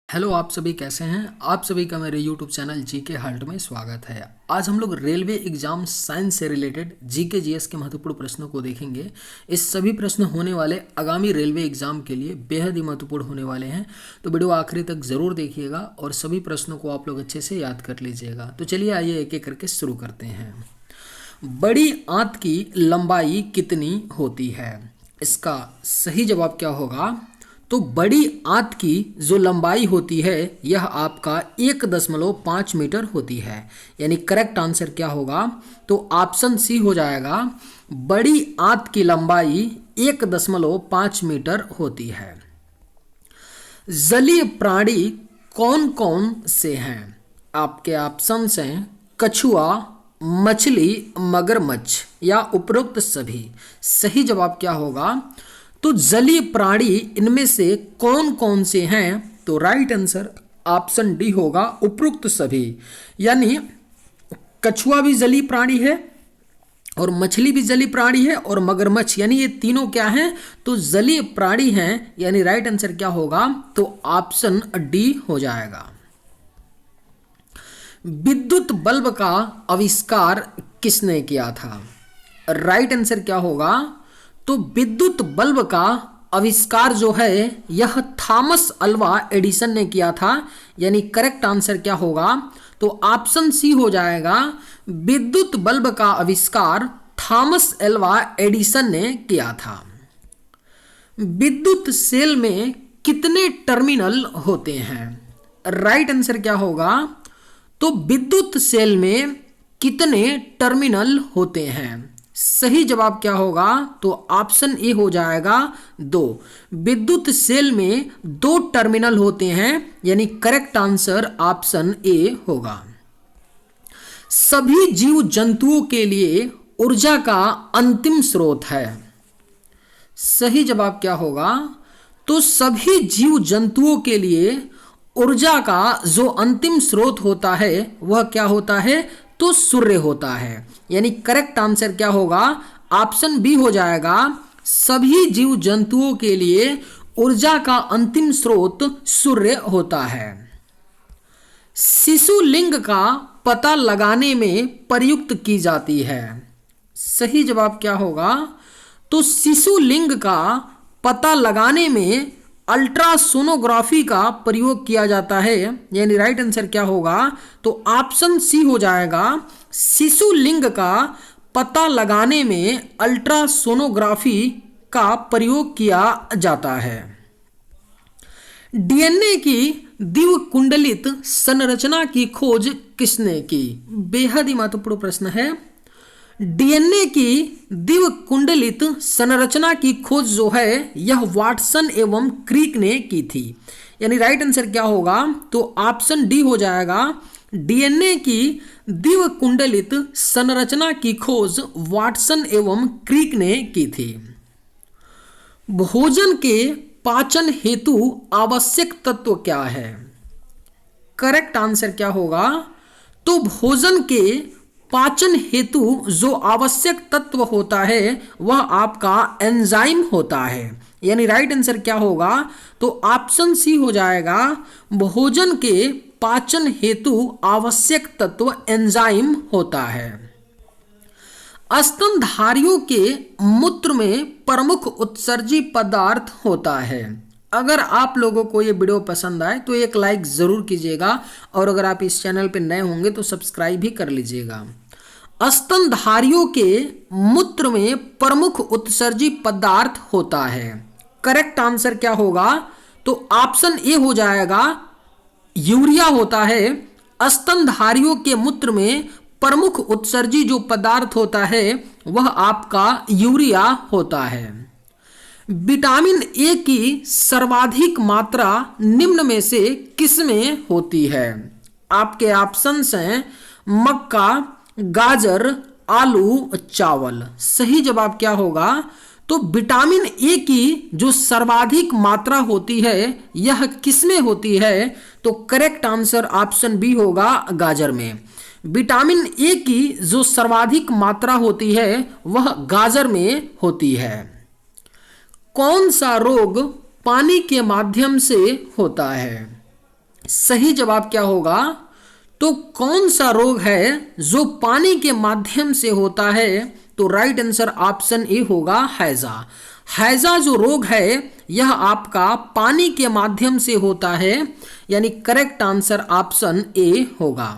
Hello, आप सभी कैसे हैं। आप सभी का मेरे यूट्यूब चैनल जीके हल्ट में स्वागत है। आज हम लोग रेलवे एग्जाम साइंस से रिलेटेड जीके जीएस के महत्वपूर्ण प्रश्नों को देखेंगे। इस सभी प्रश्न होने वाले आगामी रेलवे एग्जाम के लिए बेहद ही महत्वपूर्ण होने वाले हैं, तो वीडियो आखिरी तक ज़रूर देखिएगा और सभी प्रश्नों को आप लोग अच्छे से याद कर लीजिएगा। तो चलिए आइए एक एक करके शुरू करते हैं। बड़ी आंत की लंबाई कितनी होती है? इसका सही जवाब क्या होगा? तो बड़ी आंत की जो लंबाई होती है यह आपका 1.5 मीटर होती है। यानी करेक्ट आंसर क्या होगा? तो ऑप्शन सी हो जाएगा। बड़ी आंत की लंबाई 1.5 मीटर होती है। जलीय प्राणी कौन कौन से हैं? आपके ऑप्शंस हैं कछुआ, मछली, मगरमच्छ या उपरोक्त सभी। सही जवाब क्या होगा? तो जलीय प्राणी इनमें से कौन कौन से हैं? तो राइट आंसर ऑप्शन डी होगा, उपरोक्त सभी। यानी कछुआ भी जलीय प्राणी है और मछली भी जलीय प्राणी है और मगरमच्छ, यानी ये तीनों क्या हैं? तो जलीय प्राणी हैं। यानी राइट आंसर क्या होगा? तो ऑप्शन डी हो जाएगा। विद्युत बल्ब का आविष्कार किसने किया था? राइट आंसर क्या होगा? तो विद्युत बल्ब का आविष्कार जो है यह थॉमस अल्वा एडिसन ने किया था। यानी करेक्ट आंसर क्या होगा? तो ऑप्शन सी हो जाएगा। विद्युत बल्ब का आविष्कार थॉमस अल्वा एडिसन ने किया था। विद्युत सेल में कितने टर्मिनल होते हैं? राइट आंसर क्या होगा? तो विद्युत सेल में कितने टर्मिनल होते हैं? सही जवाब क्या होगा? तो ऑप्शन ए हो जाएगा, 2। विद्युत सेल में 2 टर्मिनल होते हैं। यानी करेक्ट आंसर ऑप्शन ए होगा। सभी जीव जंतुओं के लिए ऊर्जा का अंतिम स्रोत है। सही जवाब क्या होगा? तो सभी जीव जंतुओं के लिए ऊर्जा का जो अंतिम स्रोत होता है वह क्या होता है? तो सूर्य होता है। यानी करेक्ट आंसर क्या होगा? ऑप्शन बी हो जाएगा। सभी जीव जंतुओं के लिए ऊर्जा का अंतिम स्रोत सूर्य होता है। शिशुलिंग का पता लगाने में प्रयुक्त की जाती है। सही जवाब क्या होगा? तो शिशुलिंग का पता लगाने में अल्ट्रासोनोग्राफी का प्रयोग किया जाता है। यानी राइट आंसर क्या होगा? तो ऑप्शन सी हो जाएगा। शिशुलिंग का पता लगाने में अल्ट्रासोनोग्राफी का प्रयोग किया जाता है। डीएनए की द्विकुंडलित संरचना की खोज किसने की? बेहद ही महत्वपूर्ण प्रश्न है। डीएनए की द्विकुंडलित संरचना की खोज जो है यह वाटसन एवं क्रिक ने की थी। यानी राइट आंसर क्या होगा? तो ऑप्शन डी हो जाएगा। डीएनए की द्विकुंडलित संरचना की खोज वाटसन एवं क्रिक ने की थी। भोजन के पाचन हेतु आवश्यक तत्व क्या है? करेक्ट आंसर क्या होगा? तो भोजन के पाचन हेतु जो आवश्यक तत्व होता है वह आपका एंजाइम होता है। यानी राइट आंसर क्या होगा? तो ऑप्शन सी हो जाएगा। भोजन के पाचन हेतु आवश्यक तत्व एंजाइम होता है। स्तनधारियों के मूत्र में प्रमुख उत्सर्जी पदार्थ होता है। अगर आप लोगों को ये वीडियो पसंद आए तो एक लाइक ज़रूर कीजिएगा और अगर आप इस चैनल पर नए होंगे तो सब्सक्राइब भी कर लीजिएगा। स्तनधारियों के मूत्र में प्रमुख उत्सर्जी पदार्थ होता है। करेक्ट आंसर क्या होगा? तो ऑप्शन ए हो जाएगा, यूरिया होता है। स्तनधारियों के मूत्र में प्रमुख उत्सर्जी जो पदार्थ होता है वह आपका यूरिया होता है। विटामिन ए की सर्वाधिक मात्रा निम्न में से किस में होती है? आपके ऑप्शंस हैं मक्का, गाजर, आलू, चावल। सही जवाब क्या होगा? तो विटामिन ए की जो सर्वाधिक मात्रा होती है यह किस में होती है? तो करेक्ट आंसर ऑप्शन बी होगा, गाजर में। विटामिन ए की जो सर्वाधिक मात्रा होती है वह गाजर में होती है। कौन सा रोग पानी के माध्यम से होता है? सही जवाब क्या होगा? तो कौन सा रोग है जो पानी के माध्यम से होता है? तो राइट आंसर ऑप्शन ए होगा हैजा। हैजा जो रोग है यह आपका पानी के माध्यम से होता है, यानी करेक्ट आंसर ऑप्शन ए होगा।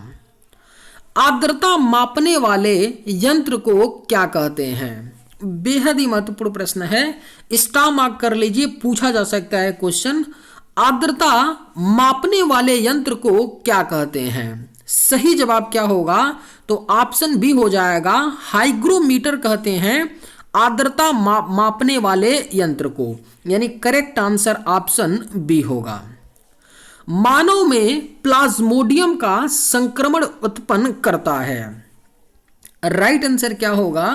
आर्द्रता मापने वाले यंत्र को क्या कहते हैं? बेहद ही महत्वपूर्ण प्रश्न है, स्टार मार्क कर लीजिए, पूछा जा सकता है क्वेश्चन। आर्द्रता मापने वाले यंत्र को क्या कहते हैं? सही जवाब क्या होगा? तो ऑप्शन बी हो जाएगा, हाइग्रोमीटर कहते हैं आर्द्रता मापने वाले यंत्र को, यानी करेक्ट आंसर ऑप्शन बी होगा। मानव में प्लाज्मोडियम का संक्रमण उत्पन्न करता है। राइट आंसर क्या होगा?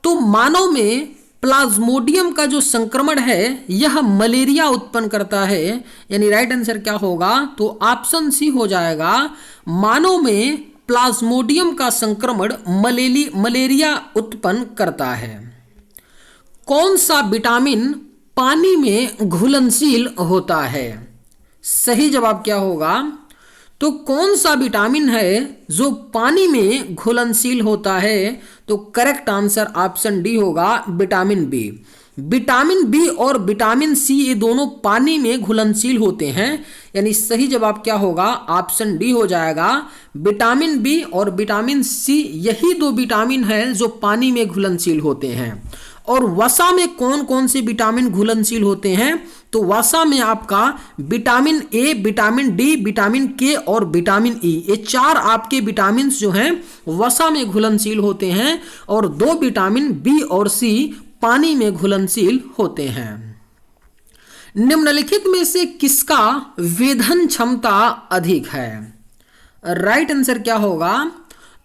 तो मानव में प्लाज्मोडियम का जो संक्रमण है यह मलेरिया उत्पन्न करता है, यानी राइट आंसर क्या होगा? तो ऑप्शन सी हो जाएगा, मानव में प्लाज्मोडियम का संक्रमण मलेरिया उत्पन्न करता है। कौन सा विटामिन पानी में घुलनशील होता है? सही जवाब क्या होगा? तो कौन सा विटामिन है जो पानी में घुलनशील होता है? तो करेक्ट आंसर ऑप्शन डी होगा, विटामिन बी। विटामिन बी और विटामिन सी ये दोनों पानी में घुलनशील होते हैं, यानी सही जवाब क्या होगा? ऑप्शन डी हो जाएगा, विटामिन बी और विटामिन सी यही दो विटामिन है जो पानी में घुलनशील होते हैं। और वसा में कौन कौन से विटामिन घुलनशील होते हैं? तो वसा में आपका vitamin A, vitamin D, vitamin के और विटामिन ई, ये चार आपके विटामिन जो हैं वसा में घुलनशील होते हैं, और दो विटामिन बी और सी पानी में घुलनशील होते हैं। निम्नलिखित में से किसका वेधन क्षमता अधिक है? राइट आंसर क्या होगा?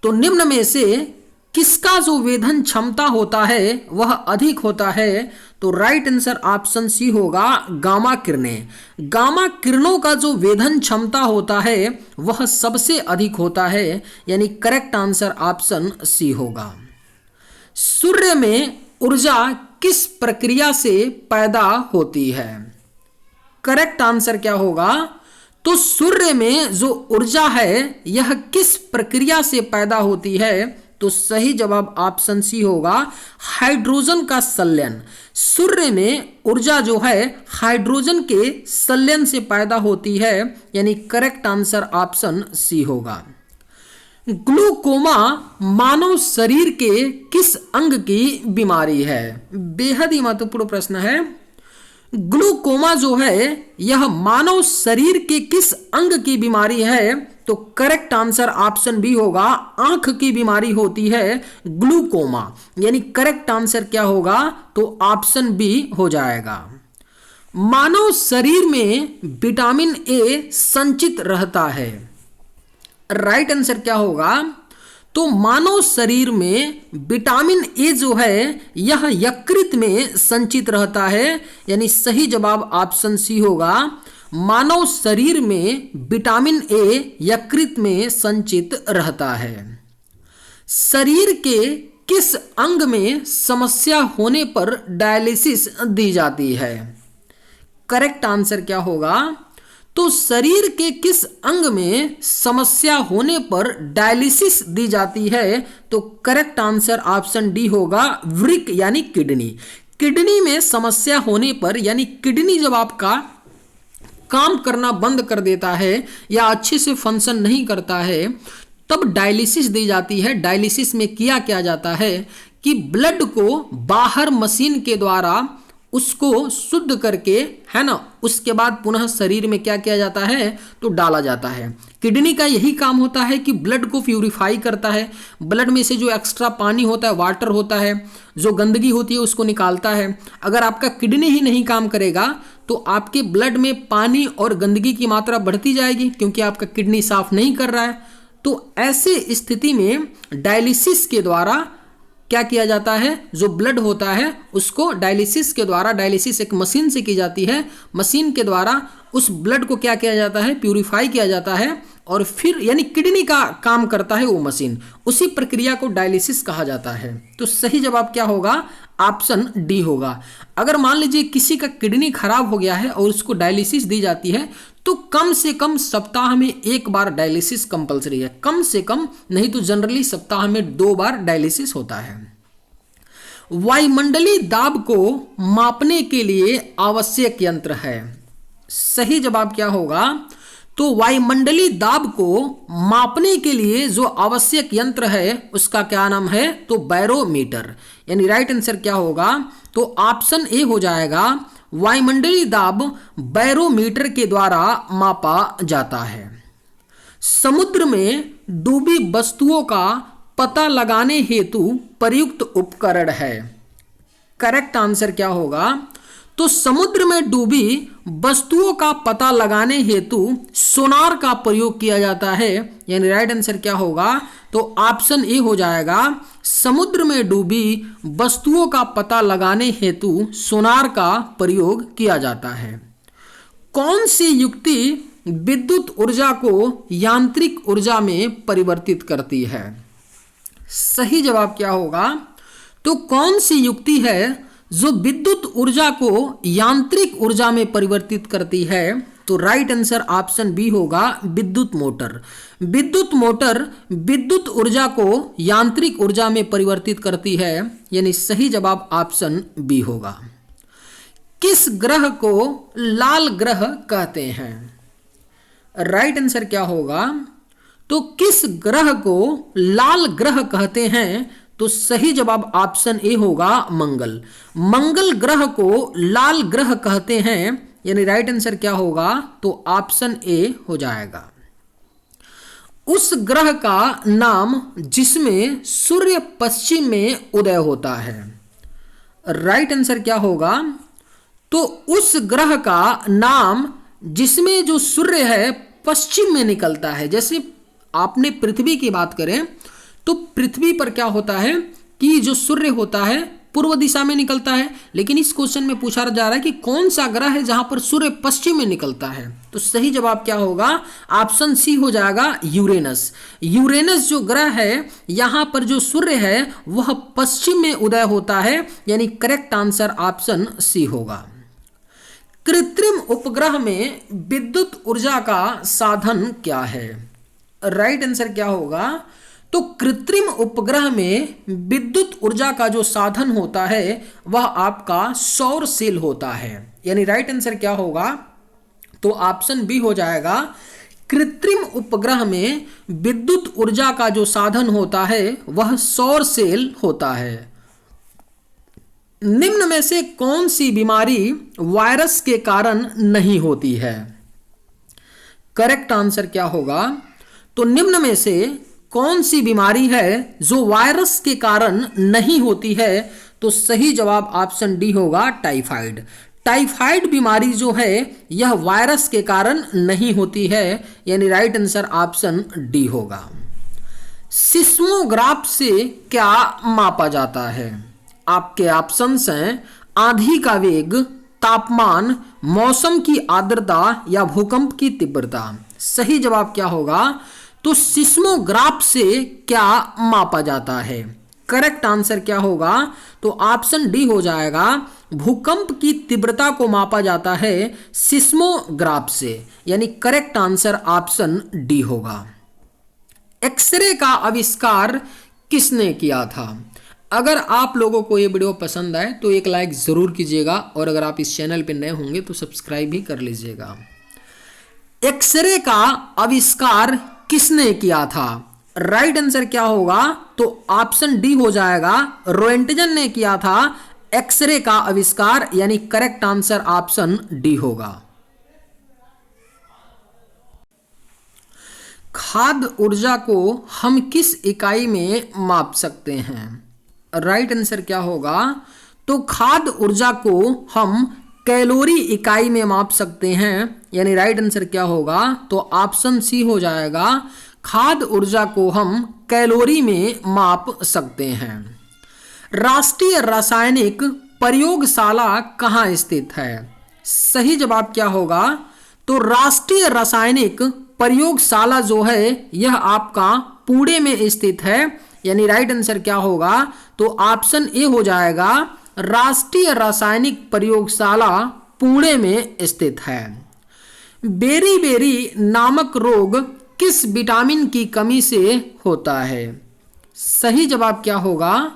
तो निम्न में से किसका जो वेधन क्षमता होता है वह अधिक होता है? तो राइट आंसर ऑप्शन सी होगा, गामा किरणें। गामा किरणों का जो वेधन क्षमता होता है वह सबसे अधिक होता है, यानी करेक्ट आंसर ऑप्शन सी होगा। सूर्य में ऊर्जा किस प्रक्रिया से पैदा होती है? करेक्ट आंसर क्या होगा? तो सूर्य में जो ऊर्जा है यह किस प्रक्रिया से पैदा होती है? तो सही जवाब ऑप्शन सी होगा, हाइड्रोजन का संलयन। सूर्य में ऊर्जा जो है हाइड्रोजन के संलयन से पैदा होती है, यानी करेक्ट आंसर ऑप्शन सी होगा। ग्लूकोमा मानव शरीर के किस अंग की बीमारी है? बेहद ही महत्वपूर्ण प्रश्न है। ग्लूकोमा जो है यह मानव शरीर के किस अंग की बीमारी है? तो करेक्ट आंसर ऑप्शन बी होगा, आंख की बीमारी होती है ग्लूकोमा, यानी करेक्ट आंसर क्या होगा? तो ऑप्शन बी हो जाएगा। मानव शरीर में विटामिन ए संचित रहता है। राइट आंसर क्या होगा? तो मानव शरीर में विटामिन ए जो है यह यकृत में संचित रहता है, यानी सही जवाब ऑप्शन सी होगा, मानव शरीर में विटामिन ए यकृत में संचित रहता है। शरीर के किस अंग में समस्या होने पर डायलिसिस दी जाती है? करेक्ट आंसर क्या होगा? तो शरीर के किस अंग में समस्या होने पर डायलिसिस दी जाती है? तो करेक्ट आंसर ऑप्शन डी होगा, वृक्क यानी किडनी। किडनी में समस्या होने पर, यानी किडनी जब आपका काम करना बंद कर देता है या अच्छे से फंक्शन नहीं करता है तब डायलिसिस दी जाती है। डायलिसिस में किया क्या जाता है कि ब्लड को बाहर मशीन के द्वारा उसको शुद्ध करके, है ना, उसके बाद पुनः शरीर में क्या किया जाता है? तो डाला जाता है। किडनी का यही काम होता है कि ब्लड को प्यूरिफाई करता है, ब्लड में से जो एक्स्ट्रा पानी होता है, वाटर होता है, जो गंदगी होती है उसको निकालता है। अगर आपका किडनी ही नहीं काम करेगा तो आपके ब्लड में पानी और गंदगी की मात्रा बढ़ती जाएगी, क्योंकि आपका किडनी साफ नहीं कर रहा है। तो ऐसे स्थिति में डायलिसिस के द्वारा क्या किया जाता है? जो ब्लड होता है उसको डायलिसिस के द्वारा, डायलिसिस एक मशीन से की जाती है, मशीन के द्वारा उस ब्लड को क्या किया जाता है? प्यूरिफाई किया जाता है, और फिर यानी किडनी का काम करता है वो मशीन, उसी प्रक्रिया को डायलिसिस कहा जाता है। तो सही जवाब क्या होगा? ऑप्शन डी होगा। अगर मान लीजिए किसी का किडनी खराब हो गया है और उसको डायलिसिस दी जाती है तो कम से कम सप्ताह में एक बार डायलिसिस कंपलसरी है, कम से कम, नहीं तो जनरली सप्ताह में 2 बार डायलिसिस होता है। वायुमंडलीय दाब को मापने के लिए आवश्यक यंत्र है। सही जवाब क्या होगा? तो वायुमंडलीय दाब को मापने के लिए जो आवश्यक यंत्र है उसका क्या नाम है? तो बैरोमीटर। यानी राइट आंसर क्या होगा? तो ऑप्शन ए हो जाएगा, वायुमंडलीय दाब बैरोमीटर के द्वारा मापा जाता है। समुद्र में डूबी वस्तुओं का पता लगाने हेतु प्रयुक्त उपकरण है। करेक्ट आंसर क्या होगा? तो समुद्र में डूबी वस्तुओं का पता लगाने हेतु सोनार का प्रयोग किया जाता है। यानी राइट आंसर क्या होगा? तो ऑप्शन ए हो जाएगा, समुद्र में डूबी वस्तुओं का पता लगाने हेतु सोनार का प्रयोग किया जाता है। कौन सी युक्ति विद्युत ऊर्जा को यांत्रिक ऊर्जा में परिवर्तित करती है? सही जवाब क्या होगा? तो कौन सी युक्ति है जो विद्युत ऊर्जा को यांत्रिक ऊर्जा में परिवर्तित करती है? तो राइट आंसर ऑप्शन बी होगा, विद्युत मोटर। विद्युत मोटर विद्युत ऊर्जा को यांत्रिक ऊर्जा में परिवर्तित करती है। यानी सही जवाब ऑप्शन बी होगा। किस ग्रह को लाल ग्रह कहते हैं? राइट आंसर क्या होगा? तो किस ग्रह को लाल ग्रह कहते हैं? तो सही जवाब ऑप्शन ए होगा, मंगल। मंगल ग्रह को लाल ग्रह कहते हैं। यानी राइट आंसर क्या होगा? तो ऑप्शन ए हो जाएगा। उस ग्रह का नाम जिसमें सूर्य पश्चिम में उदय होता है। राइट आंसर क्या होगा? तो उस ग्रह का नाम जिसमें जो सूर्य है पश्चिम में निकलता है। जैसे आपने पृथ्वी की बात करें तो पृथ्वी पर क्या होता है कि जो सूर्य होता है पूर्व दिशा में निकलता है, लेकिन इस क्वेश्चन में पूछा जा रहा है कि कौन सा ग्रह है जहां पर सूर्य पश्चिम में निकलता है। तो सही जवाब क्या होगा? ऑप्शन सी हो जाएगा, यूरेनस। यूरेनस जो ग्रह है यहां पर जो सूर्य है वह पश्चिम में उदय होता है। यानी करेक्ट आंसर ऑप्शन सी होगा। कृत्रिम उपग्रह में विद्युत ऊर्जा का साधन क्या है? राइट आंसर क्या होगा? तो कृत्रिम उपग्रह में विद्युत ऊर्जा का जो साधन होता है वह आपका सौर सेल होता है। यानी राइट आंसर क्या होगा? तो ऑप्शन बी हो जाएगा, कृत्रिम उपग्रह में विद्युत ऊर्जा का जो साधन होता है वह सौर सेल होता है। निम्न में से कौन सी बीमारी वायरस के कारण नहीं होती है? करेक्ट आंसर क्या होगा? तो निम्न में से कौन सी बीमारी है जो वायरस के कारण नहीं होती है? तो सही जवाब ऑप्शन डी होगा, टाइफाइड। टाइफाइड बीमारी जो है यह वायरस के कारण नहीं होती है। यानी राइट आंसर ऑप्शन डी होगा। सिस्मोग्राफ से क्या मापा जाता है? आपके ऑप्शंस हैं, आंधी का वेग, तापमान, मौसम की आर्द्रता या भूकंप की तीव्रता। सही जवाब क्या होगा? तो सिस्मोग्राफ से क्या मापा जाता है? करेक्ट आंसर क्या होगा? तो ऑप्शन डी हो जाएगा, भूकंप की तीव्रता को मापा जाता है सिस्मोग्राफ से। यानी करेक्ट आंसर ऑप्शन डी होगा। एक्सरे का आविष्कार किसने किया था? अगर आप लोगों को ये वीडियो पसंद आए तो एक लाइक ज़रूर कीजिएगा, और अगर आप इस चैनल पर नए होंगे तो सब्सक्राइब भी कर लीजिएगा। एक्सरे का आविष्कार किसने किया था? राइट आंसर क्या होगा? तो ऑप्शन डी हो जाएगा, रोएंटजन ने किया था एक्सरे का आविष्कार। यानी करेक्ट आंसर ऑप्शन डी होगा। खाद्य ऊर्जा को हम किस इकाई में माप सकते हैं? राइट आंसर क्या होगा? तो खाद्य ऊर्जा को हम कैलोरी इकाई में माप सकते हैं। यानी राइट आंसर क्या होगा? तो ऑप्शन सी हो जाएगा, खाद्य ऊर्जा को हम कैलोरी में माप सकते हैं। राष्ट्रीय रासायनिक प्रयोगशाला कहाँ स्थित है? सही जवाब क्या होगा? तो राष्ट्रीय रासायनिक प्रयोगशाला जो है यह आपका पुणे में स्थित है। यानी राइट आंसर क्या होगा? तो ऑप्शन ए हो जाएगा, राष्ट्रीय रासायनिक प्रयोगशाला पुणे में स्थित है। बेरी बेरी नामक रोग किस विटामिन की कमी से होता है? सही जवाब क्या होगा?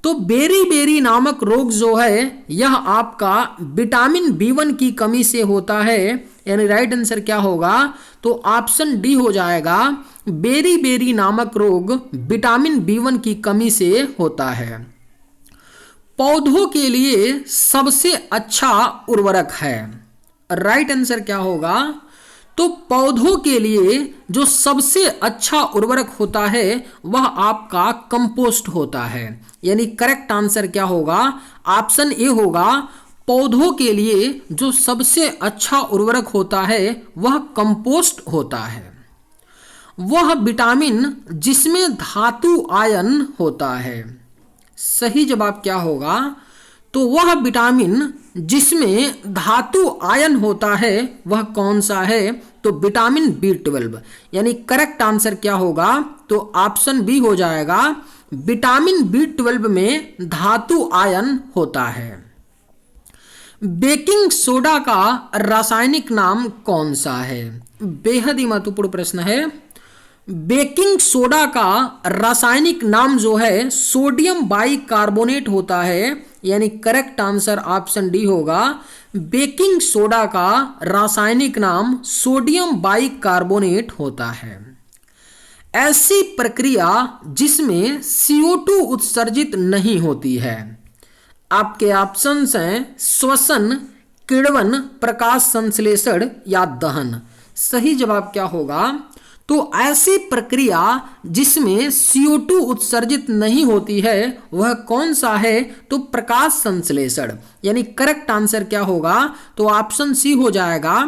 तो बेरी बेरी नामक रोग जो है यह आपका विटामिन B1 की कमी से होता है, यानी राइट आंसर क्या होगा? तो ऑप्शन डी हो जाएगा। बेरी बेरी नामक रोग विटामिन B1 की कमी से होता है। पौधों के लिए सबसे अच्छा उर्वरक है, राइट आंसर क्या होगा? तो पौधों के लिए जो सबसे अच्छा उर्वरक होता है वह आपका कंपोस्ट होता है, यानी करेक्ट आंसर क्या होगा? ऑप्शन ए होगा। पौधों के लिए जो सबसे अच्छा उर्वरक होता है वह कंपोस्ट होता है। वह विटामिन जिसमें धातु आयन होता है, सही जवाब क्या होगा? तो वह विटामिन जिसमें धातु आयन होता है वह कौन सा है? तो विटामिन B12, यानी करेक्ट आंसर क्या होगा? तो ऑप्शन बी हो जाएगा। विटामिन B12 में धातु आयन होता है। बेकिंग सोडा का रासायनिक नाम कौन सा है? बेहद ही महत्वपूर्ण प्रश्न है। बेकिंग सोडा का रासायनिक नाम जो है सोडियम बाइकार्बोनेट होता है, यानी करेक्ट आंसर ऑप्शन डी होगा। बेकिंग सोडा का रासायनिक नाम सोडियम बाइकार्बोनेट होता है। ऐसी प्रक्रिया जिसमें CO2 उत्सर्जित नहीं होती है, आपके ऑप्शंस हैं श्वसन, किण्वन, प्रकाश संश्लेषण या दहन। सही जवाब क्या होगा? तो ऐसी प्रक्रिया जिसमें CO2 उत्सर्जित नहीं होती है वह कौन सा है? तो प्रकाश संश्लेषण, यानी करेक्ट आंसर क्या होगा? तो ऑप्शन सी हो जाएगा।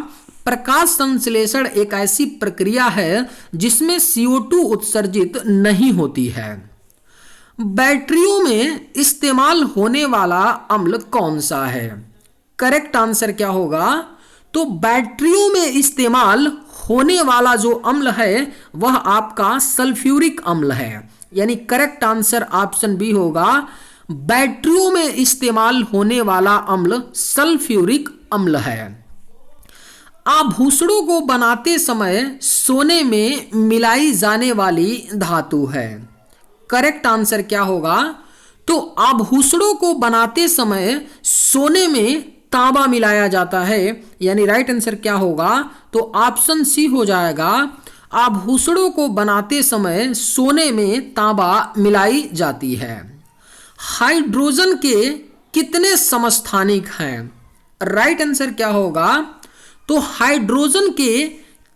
प्रकाश संश्लेषण एक ऐसी प्रक्रिया है जिसमें CO2 उत्सर्जित नहीं होती है। बैटरियों में इस्तेमाल होने वाला अम्ल कौन सा है? करेक्ट आंसर क्या होगा? तो बैटरियों में इस्तेमाल होने वाला जो अम्ल है वह आपका सल्फ्यूरिक अम्ल है, यानी करेक्ट आंसर ऑप्शन बी होगा। बैटरियों में इस्तेमाल होने वाला अम्ल सल्फ्यूरिक अम्ल है। आभूषणों को बनाते समय सोने में मिलाई जाने वाली धातु है, करेक्ट आंसर क्या होगा? तो आभूषणों को बनाते समय सोने में तांबा मिलाया जाता है, यानी राइट आंसर क्या होगा? तो ऑप्शन सी हो जाएगा। आभूषणों को बनाते समय सोने में तांबा मिलाई जाती है। हाइड्रोजन के कितने समस्थानिक हैं? राइट आंसर क्या होगा? तो हाइड्रोजन के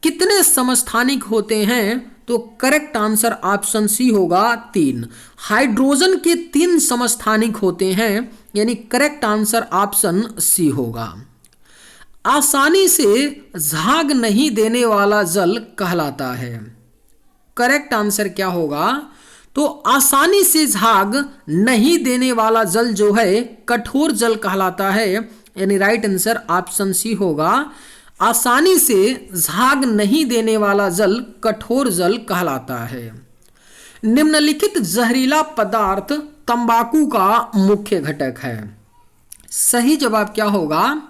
कितने समस्थानिक होते हैं? तो करेक्ट आंसर ऑप्शन सी होगा 3। हाइड्रोजन के 3 समस्थानिक होते हैं, यानी करेक्ट आंसर ऑप्शन सी होगा। आसानी से झाग नहीं देने वाला जल कहलाता है, करेक्ट आंसर क्या होगा? तो आसानी से झाग नहीं देने वाला जल जो है कठोर जल कहलाता है, यानी राइट आंसर ऑप्शन सी होगा। आसानी से झाग नहीं देने वाला जल कठोर जल कहलाता है। निम्नलिखित जहरीला पदार्थ तंबाकू का मुख्य घटक है, सही जवाब क्या होगा?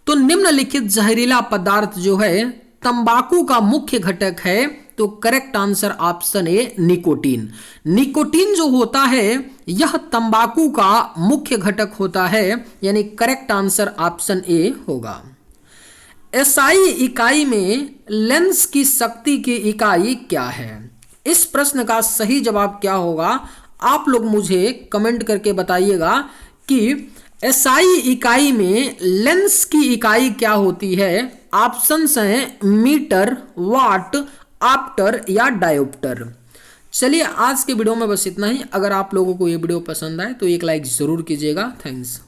तो निम्नलिखित जहरीला पदार्थ जो है तंबाकू का मुख्य घटक है, तो correct answer option A nicotine. Nicotine जो होता है यह तंबाकू का मुख्य घटक होता है, यानी करेक्ट आंसर ऑप्शन ए होगा। एसआई इकाई में लेंस की शक्ति की इकाई क्या है? इस प्रश्न का सही जवाब क्या होगा? आप लोग मुझे कमेंट करके बताइएगा कि एसआई इकाई में लेंस की इकाई क्या होती है। ऑप्शंस हैं मीटर, वाट, ऑप्टर या डायोप्टर। चलिए आज के वीडियो में बस इतना ही। अगर आप लोगों को ये वीडियो पसंद आए तो एक लाइक जरूर कीजिएगा। थैंक्स।